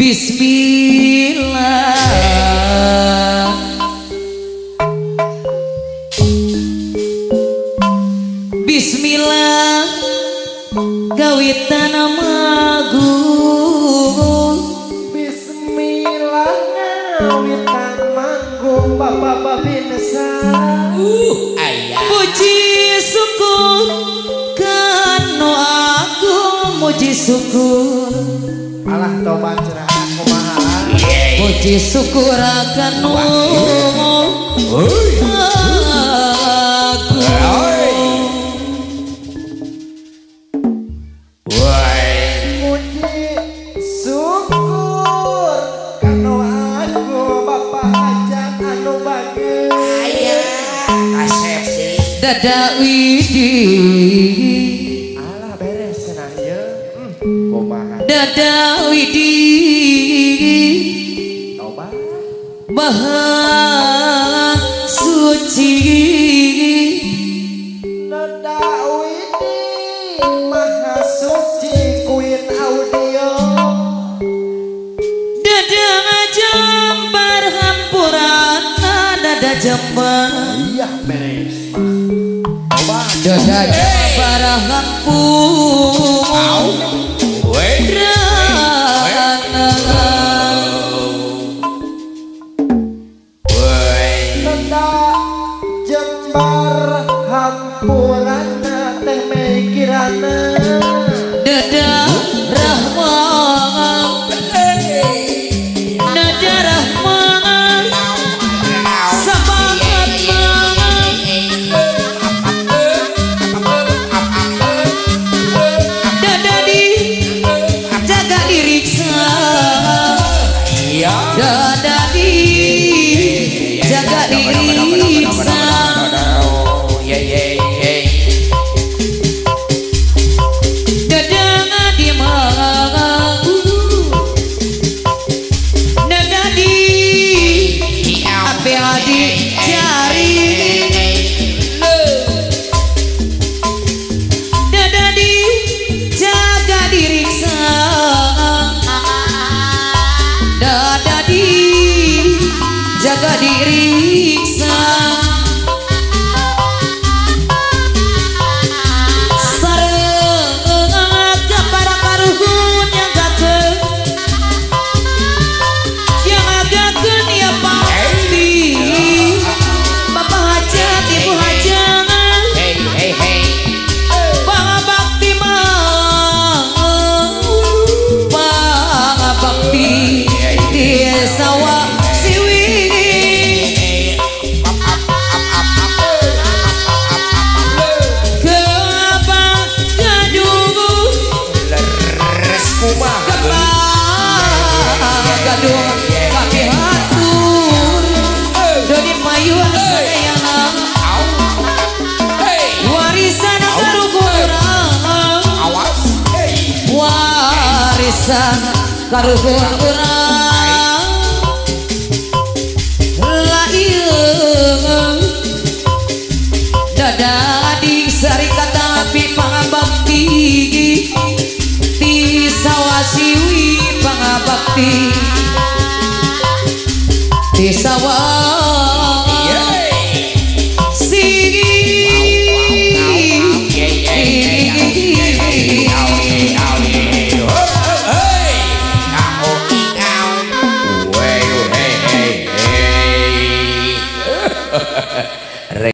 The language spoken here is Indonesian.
Bismillah. Bismillah gawitan magung. Bismillah gawitan manggung Bapak Babinsa. Puji syukur kanu agung, muji syukur alah tobat cerahan kumaha. Puji syukur kanu Muji syukur kanu aku Bapak Hajan anu bageus. Dada Widi Alah beres cenah ye. Kumaha Dada Widi tobat. Maha suci Dada Widi Maha suci Queen Audio. Dada Jembar hampurana Dada Jembar. Iya beres mah. Tobat. Dada Jembar hampurana Dada Jembar hampurana teh mikirana. Dada Rahman Dada Rahman semangat Dada di jaga diriksa. Dada di jaga diriksa. Dada di mang Dada di ape adi cari. Dada di jaga diriksa. Dada di jaga diriksa. Warisan karuhun urang